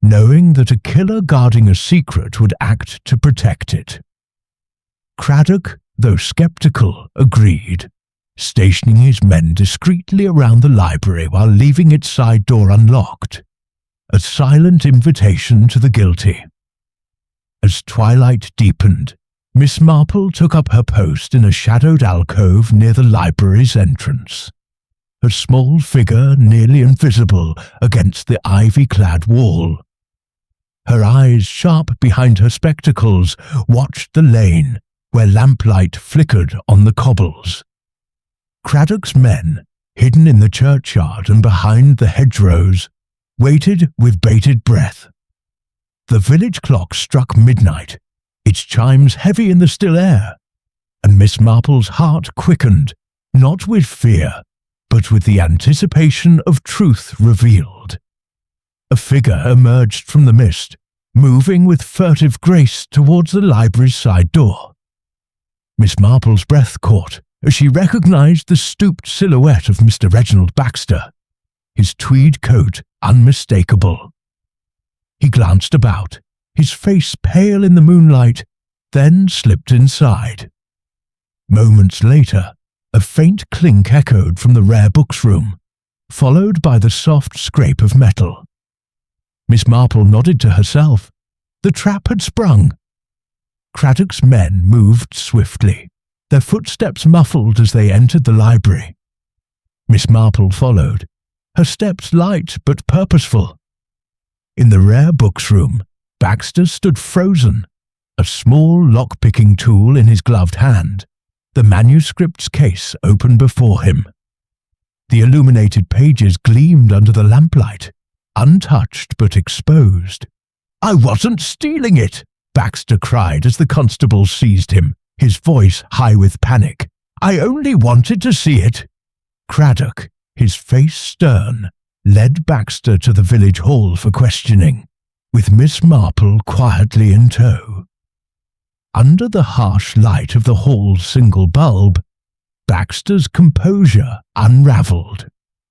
knowing that a killer guarding a secret would act to protect it. Craddock, though sceptical, agreed, stationing his men discreetly around the library while leaving its side door unlocked, a silent invitation to the guilty. As twilight deepened, Miss Marple took up her post in a shadowed alcove near the library's entrance, her small figure nearly invisible against the ivy-clad wall. Her eyes, sharp behind her spectacles, watched the lane where lamplight flickered on the cobbles. Craddock's men, hidden in the churchyard and behind the hedgerows, waited with bated breath. The village clock struck midnight, its chimes heavy in the still air, and Miss Marple's heart quickened, not with fear, but with the anticipation of truth revealed. A figure emerged from the mist, moving with furtive grace towards the library's side door. Miss Marple's breath caught as she recognized the stooped silhouette of Mr. Reginald Baxter, his tweed coat unmistakable. He glanced about, his face pale in the moonlight, then slipped inside. Moments later, a faint clink echoed from the rare books room, followed by the soft scrape of metal. Miss Marple nodded to herself. The trap had sprung. Craddock's men moved swiftly, their footsteps muffled as they entered the library. Miss Marple followed, her steps light but purposeful. In the rare books room, Baxter stood frozen, a small lock-picking tool in his gloved hand, the manuscript's case open before him. The illuminated pages gleamed under the lamplight, untouched but exposed. "I wasn't stealing it!" Baxter cried as the constable seized him, his voice high with panic. "I only wanted to see it." Craddock, his face stern, led Baxter to the village hall for questioning, with Miss Marple quietly in tow. Under the harsh light of the hall's single bulb, Baxter's composure unravelled.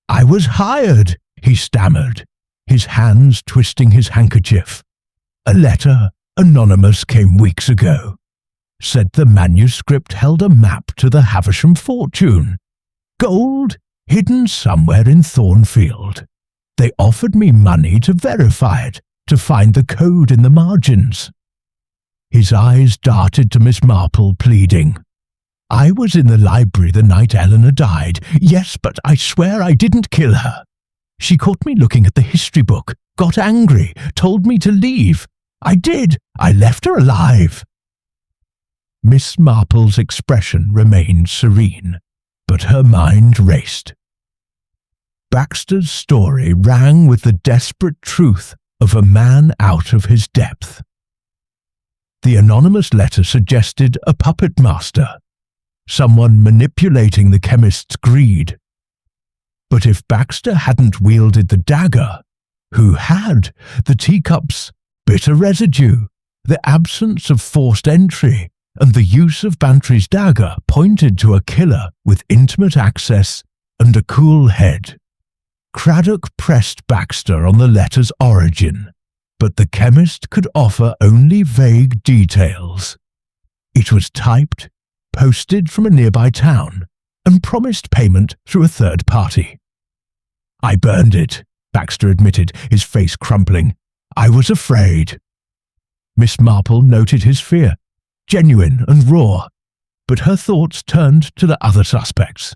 "I was hired," he stammered, his hands twisting his handkerchief. "A letter, anonymous, came weeks ago. Said the manuscript held a map to the Havisham fortune. Gold hidden somewhere in Thornfield. They offered me money to verify it, to find the code in the margins." His eyes darted to Miss Marple, pleading. "I was in the library the night Eleanor died. Yes, but I swear I didn't kill her. She caught me looking at the history book, got angry, told me to leave. I did. I left her alive." Miss Marple's expression remained serene, but her mind raced. Baxter's story rang with the desperate truth of a man out of his depth. The anonymous letter suggested a puppet master, someone manipulating the chemist's greed. But if Baxter hadn't wielded the dagger, who had? The teacup's bitter residue, the absence of forced entry, and the use of Bantry's dagger pointed to a killer with intimate access and a cool head. Craddock pressed Baxter on the letter's origin, but the chemist could offer only vague details. It was typed, posted from a nearby town, and promised payment through a third party. "I burned it," Baxter admitted, his face crumpling. "I was afraid." Miss Marple noted his fear, genuine and raw, but her thoughts turned to the other suspects.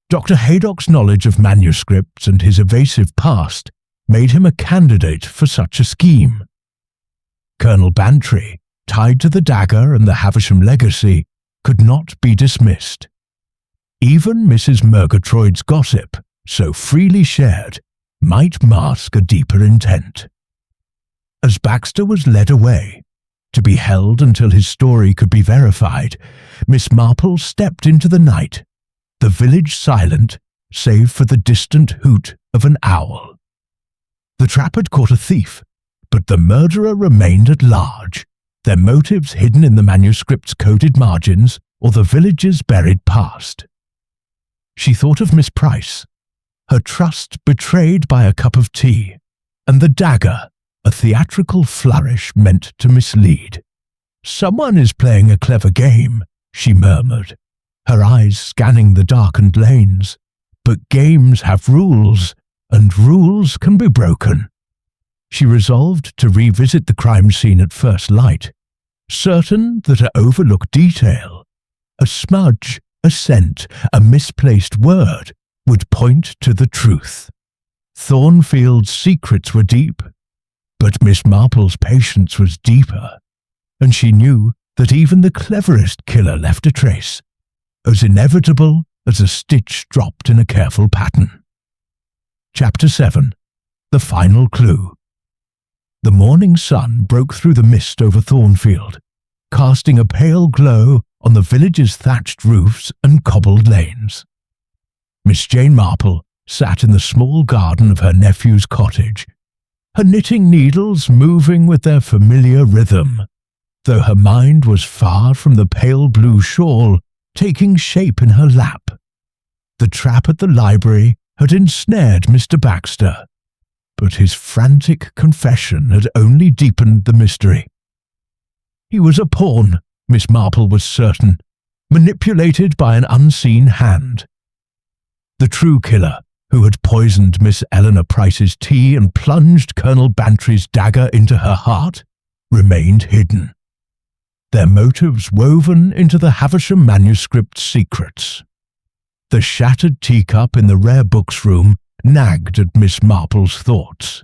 Dr. Haydock's knowledge of manuscripts and his evasive past made him a candidate for such a scheme. Colonel Bantry, tied to the dagger and the Havisham legacy, could not be dismissed. Even Mrs. Murgatroyd's gossip, so freely shared, might mask a deeper intent. As Baxter was led away, to be held until his story could be verified, Miss Marple stepped into the night, the village silent save for the distant hoot of an owl. The trap had caught a thief, but the murderer remained at large, their motives hidden in the manuscript's coded margins or the village's buried past. She thought of Miss Price, her trust betrayed by a cup of tea, and the dagger, a theatrical flourish meant to mislead. "Someone is playing a clever game," she murmured, her eyes scanning the darkened lanes. "But games have rules, and rules can be broken." She resolved to revisit the crime scene at first light, certain that an overlooked detail, a smudge, a scent, a misplaced word, would point to the truth. Thornfield's secrets were deep, but Miss Marple's patience was deeper, and she knew that even the cleverest killer left a trace, as inevitable as a stitch dropped in a careful pattern. Chapter 7. The Final Clue. The morning sun broke through the mist over Thornfield, casting a pale glow on the village's thatched roofs and cobbled lanes. Miss Jane Marple sat in the small garden of her nephew's cottage, her knitting needles moving with their familiar rhythm, though her mind was far from the pale blue shawl taking shape in her lap. The trap at the library had ensnared Mr. Baxter, but his frantic confession had only deepened the mystery. He was a pawn, Miss Marple was certain, manipulated by an unseen hand. The true killer, who had poisoned Miss Eleanor Price's tea and plunged Colonel Bantry's dagger into her heart, remained hidden, their motives woven into the Havisham manuscript's secrets. The shattered teacup in the rare books room nagged at Miss Marple's thoughts.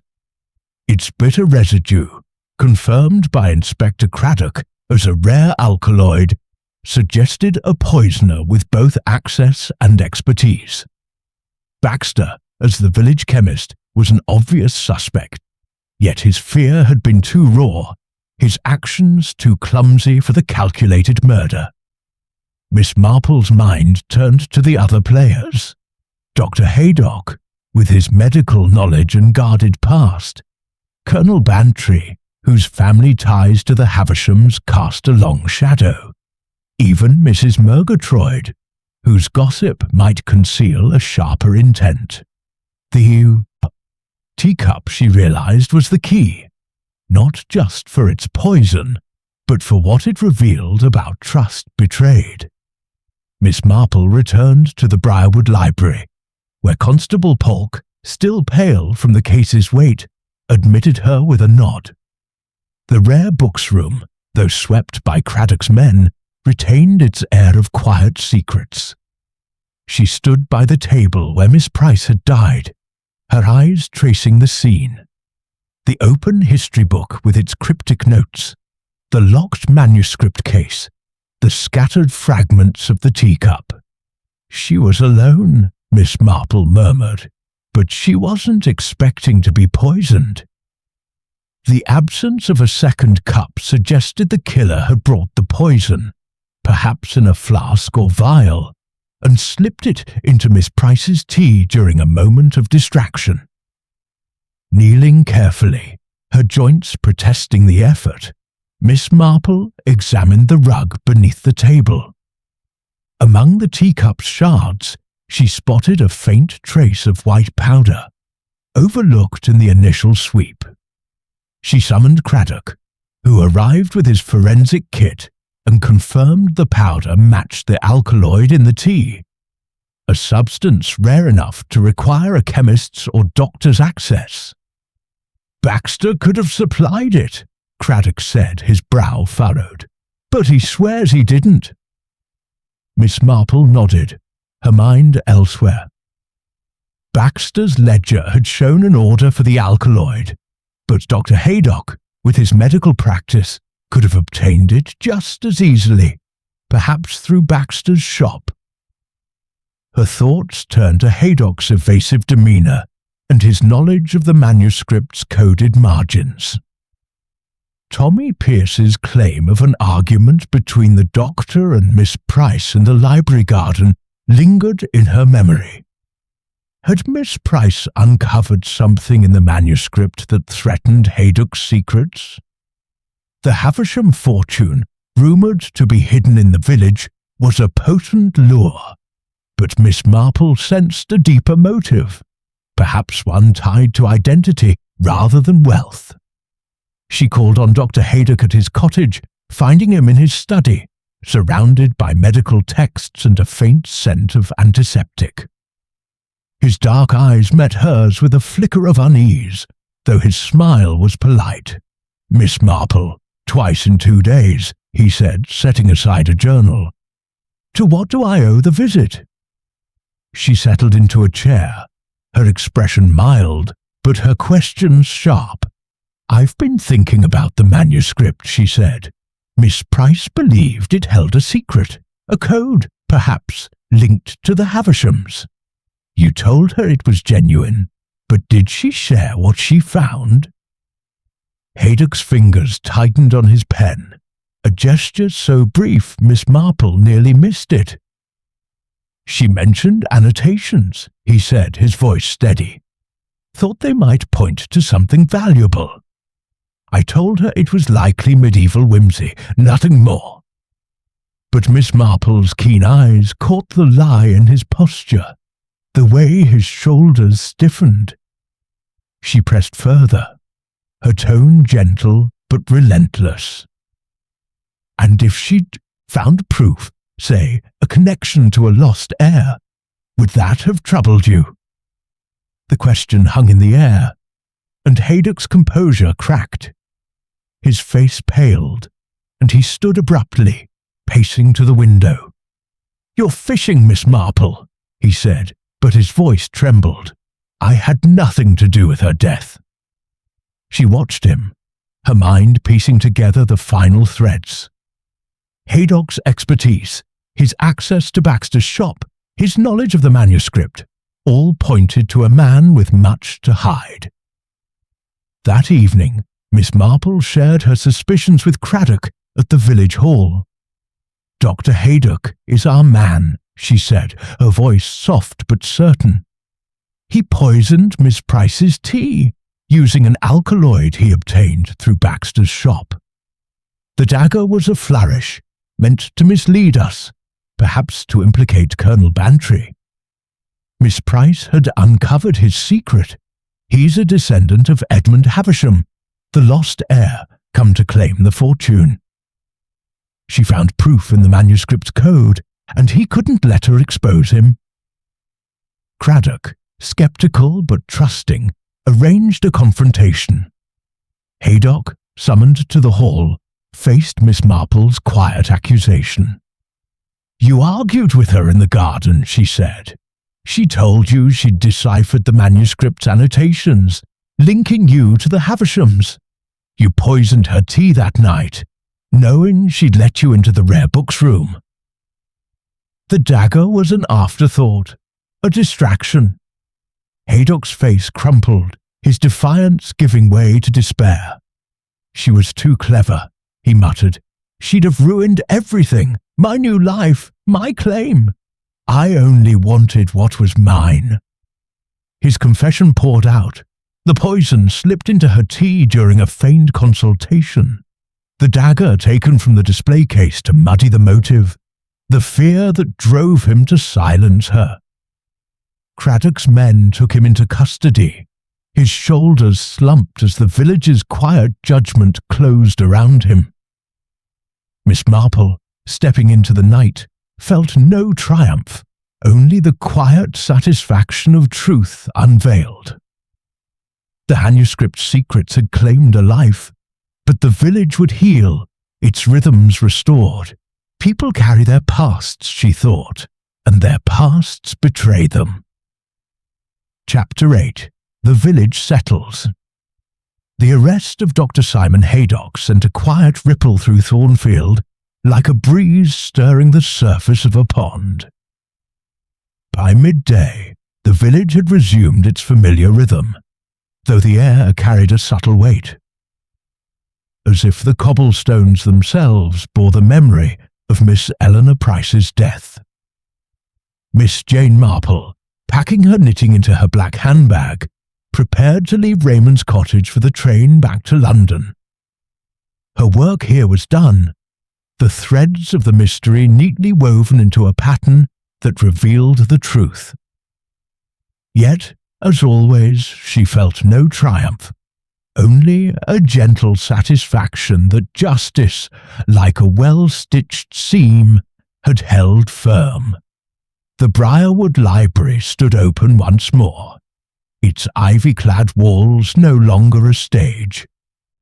Its bitter residue, confirmed by Inspector Craddock as a rare alkaloid, suggested a poisoner with both access and expertise. Baxter, as the village chemist, was an obvious suspect, yet his fear had been too raw, his actions too clumsy for the calculated murder. Miss Marple's mind turned to the other players. Dr. Haydock, with his medical knowledge and guarded past, Colonel Bantry, whose family ties to the Havishams cast a long shadow, even Mrs. Murgatroyd, whose gossip might conceal a sharper intent. The teacup, she realized, was the key, not just for its poison, but for what it revealed about trust betrayed. Miss Marple returned to the Briarwood library, where Constable Polk, still pale from the case's weight, admitted her with a nod. The rare books room, though swept by Craddock's men, retained its air of quiet secrets. She stood by the table where Miss Price had died, her eyes tracing the scene. The open history book with its cryptic notes, the locked manuscript case, the scattered fragments of the teacup. She was alone, Miss Marple murmured, but she wasn't expecting to be poisoned. The absence of a second cup suggested the killer had brought the poison, perhaps in a flask or vial, and slipped it into Miss Price's tea during a moment of distraction. Kneeling carefully, her joints protesting the effort, Miss Marple examined the rug beneath the table. Among the teacup's shards, she spotted a faint trace of white powder, overlooked in the initial sweep. She summoned Craddock, who arrived with his forensic kit and confirmed the powder matched the alkaloid in the tea, a substance rare enough to require a chemist's or doctor's access. "Baxter could have supplied it," Craddock said, his brow furrowed, "but he swears he didn't." Miss Marple nodded, her mind elsewhere. Baxter's ledger had shown an order for the alkaloid, but Dr. Haydock, with his medical practice, could have obtained it just as easily, perhaps through Baxter's shop. Her thoughts turned to Haydock's evasive demeanour and his knowledge of the manuscript's coded margins. Tommy Pierce's claim of an argument between the doctor and Miss Price in the library garden lingered in her memory. Had Miss Price uncovered something in the manuscript that threatened Haydock's secrets? The Havisham fortune, rumoured to be hidden in the village, was a potent lure, but Miss Marple sensed a deeper motive, perhaps one tied to identity rather than wealth. She called on Dr. Haydock at his cottage, finding him in his study, surrounded by medical texts and a faint scent of antiseptic. His dark eyes met hers with a flicker of unease, though his smile was polite. "Miss Marple, twice in 2 days," he said, setting aside a journal. "To what do I owe the visit?" She settled into a chair, her expression mild, but her questions sharp. "I've been thinking about the manuscript," she said. "Miss Price believed it held a secret, a code, perhaps, linked to the Havishams. You told her it was genuine, but did she share what she found?" Haydock's fingers tightened on his pen, a gesture so brief Miss Marple nearly missed it. "She mentioned annotations," he said, his voice steady. thought they might point to something valuable. I told her it was likely medieval whimsy, nothing more. But Miss Marple's keen eyes caught the lie in his posture, the way his shoulders stiffened. She pressed further, her tone gentle but relentless. And if she'd found proof, say, a connection to a lost heir, would that have troubled you? The question hung in the air, and Haydock's composure cracked. His face paled, and he stood abruptly, pacing to the window. "You're fishing, Miss Marple," he said, but his voice trembled. "I had nothing to do with her death." She watched him, her mind piecing together the final threads. Haydock's expertise, his access to Baxter's shop, his knowledge of the manuscript, all pointed to a man with much to hide. That evening, Miss Marple shared her suspicions with Craddock at the village hall. "Dr. Haydock is our man," she said, her voice soft but certain. "He poisoned Miss Price's tea, using an alkaloid he obtained through Baxter's shop. The dagger was a flourish, meant to mislead us, perhaps to implicate Colonel Bantry. Miss Price had uncovered his secret. He's a descendant of Edmund Havisham, the lost heir come to claim the fortune. She found proof in the manuscript's code, and he couldn't let her expose him." Craddock, sceptical but trusting, arranged a confrontation. Haydock, summoned to the hall, faced Miss Marple's quiet accusation. "You argued with her in the garden," she said. "She told you she'd deciphered the manuscript's annotations, linking you to the Havishams. You poisoned her tea that night, knowing she'd let you into the rare books room. The dagger was an afterthought, a distraction." Haydock's face crumpled, his defiance giving way to despair. "She was too clever," he muttered. "She'd have ruined everything, my new life, my claim. I only wanted what was mine." His confession poured out. The poison slipped into her tea during a feigned consultation. The dagger taken from the display case to muddy the motive. The fear that drove him to silence her. Craddock's men took him into custody. His shoulders slumped as the village's quiet judgment closed around him. Miss Marple, stepping into the night, felt no triumph, only the quiet satisfaction of truth unveiled. The manuscript's secrets had claimed a life, but the village would heal, its rhythms restored. People carry their pasts, she thought, and their pasts betray them. Chapter 8. The Village Settles. The arrest of Dr. Simon Haydock sent a quiet ripple through Thornfield, like a breeze stirring the surface of a pond. By midday, the village had resumed its familiar rhythm, though the air carried a subtle weight, as if the cobblestones themselves bore the memory of Miss Eleanor Price's death. Miss Jane Marple, packing her knitting into her black handbag, prepared to leave Raymond's cottage for the train back to London. Her work here was done, the threads of the mystery neatly woven into a pattern that revealed the truth. Yet, as always, she felt no triumph, only a gentle satisfaction that justice, like a well-stitched seam, had held firm. The Briarwood library stood open once more, its ivy-clad walls no longer a stage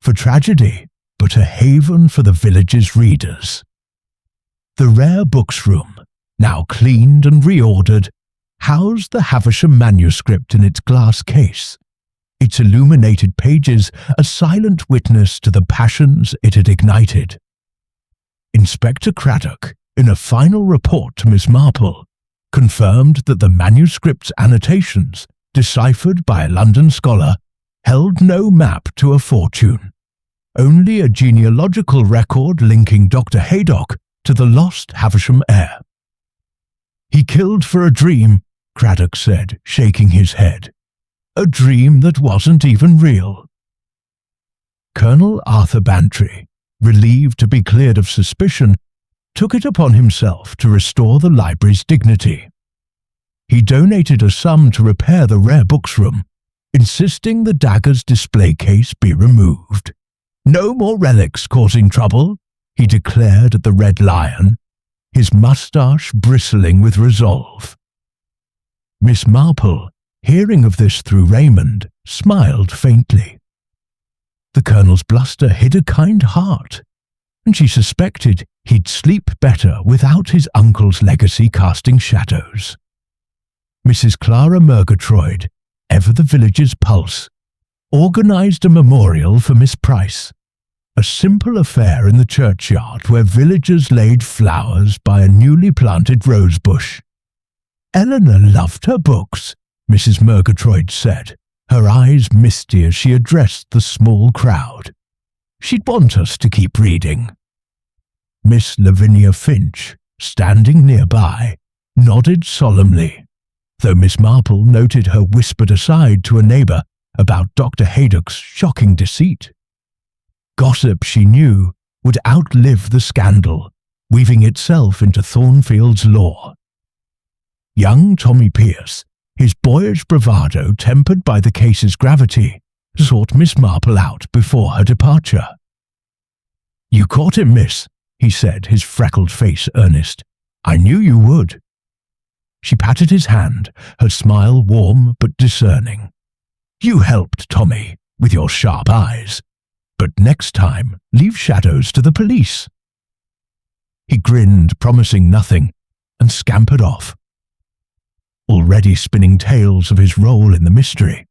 for tragedy, but a haven for the village's readers. The rare books room, now cleaned and reordered, housed the Havisham manuscript in its glass case, its illuminated pages a silent witness to the passions it had ignited. Inspector Craddock, in a final report to Miss Marple, confirmed that the manuscript's annotations, deciphered by a London scholar, held no map to a fortune, only a genealogical record linking Dr. Haydock to the lost Havisham heir. "He killed for a dream," Craddock said, shaking his head. a dream that wasn't even real. Colonel Arthur Bantry, relieved to be cleared of suspicion, took it upon himself to restore the library's dignity. He donated a sum to repair the rare books room, insisting the dagger's display case be removed. "No more relics causing trouble," he declared at the Red Lion, his moustache bristling with resolve. Miss Marple, hearing of this through Raymond, smiled faintly. The Colonel's bluster hid a kind heart, and she suspected he'd sleep better without his uncle's legacy casting shadows. Mrs. Clara Murgatroyd, ever the village's pulse, organised a memorial for Miss Price, a simple affair in the churchyard where villagers laid flowers by a newly planted rose bush. Eleanor loved her books, Mrs. Murgatroyd said, her eyes misty as she addressed the small crowd. She'd want us to keep reading. Miss Lavinia Finch, standing nearby, nodded solemnly, though Miss Marple noted her whispered aside to a neighbour about Dr. Haydock's shocking deceit. Gossip, she knew, would outlive the scandal, weaving itself into Thornfield's lore. Young Tommy Pierce, his boyish bravado tempered by the case's gravity, sought Miss Marple out before her departure. "You caught him, miss," he said, his freckled face earnest. "I knew you would." She patted his hand, her smile warm but discerning. "You helped, Tommy, with your sharp eyes. But next time, leave shadows to the police." He grinned, promising nothing, and scampered off, already spinning tales of his role in the mystery.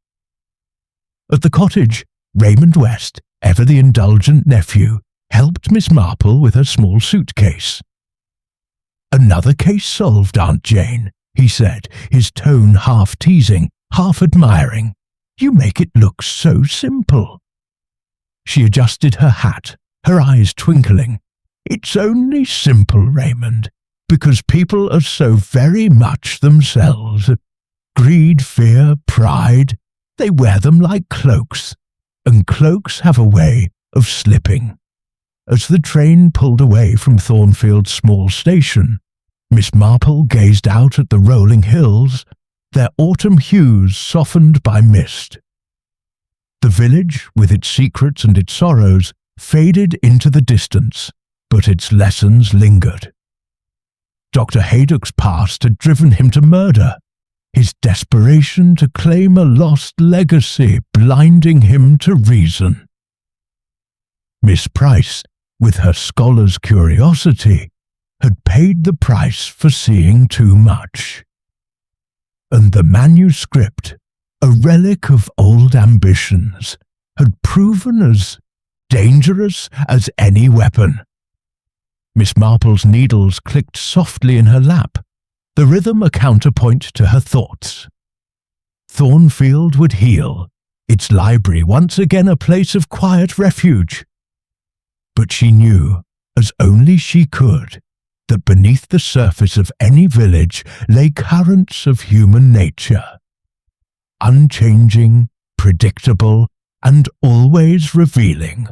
At the cottage, Raymond West, ever the indulgent nephew, helped Miss Marple with her small suitcase. "Another case solved, Aunt Jane," he said, his tone half teasing, half admiring. "You make it look so simple." She adjusted her hat, her eyes twinkling. "It's only simple, Raymond, because people are so very much themselves. Greed, fear, pride, they wear them like cloaks, and cloaks have a way of slipping." As the train pulled away from Thornfield's small station, Miss Marple gazed out at the rolling hills, their autumn hues softened by mist. The village, with its secrets and its sorrows, faded into the distance, but its lessons lingered. Dr. Haydock's past had driven him to murder, his desperation to claim a lost legacy blinding him to reason. Miss Price, with her scholar's curiosity, had paid the price for seeing too much. And the manuscript, a relic of old ambitions, had proven as dangerous as any weapon. Miss Marple's needles clicked softly in her lap, the rhythm a counterpoint to her thoughts. Thornfield would heal, its library once again a place of quiet refuge. But she knew, as only she could, that beneath the surface of any village lay currents of human nature. Unchanging, predictable, and always revealing.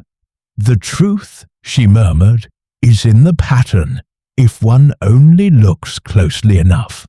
"The truth," she murmured, "is in the pattern, if one only looks closely enough."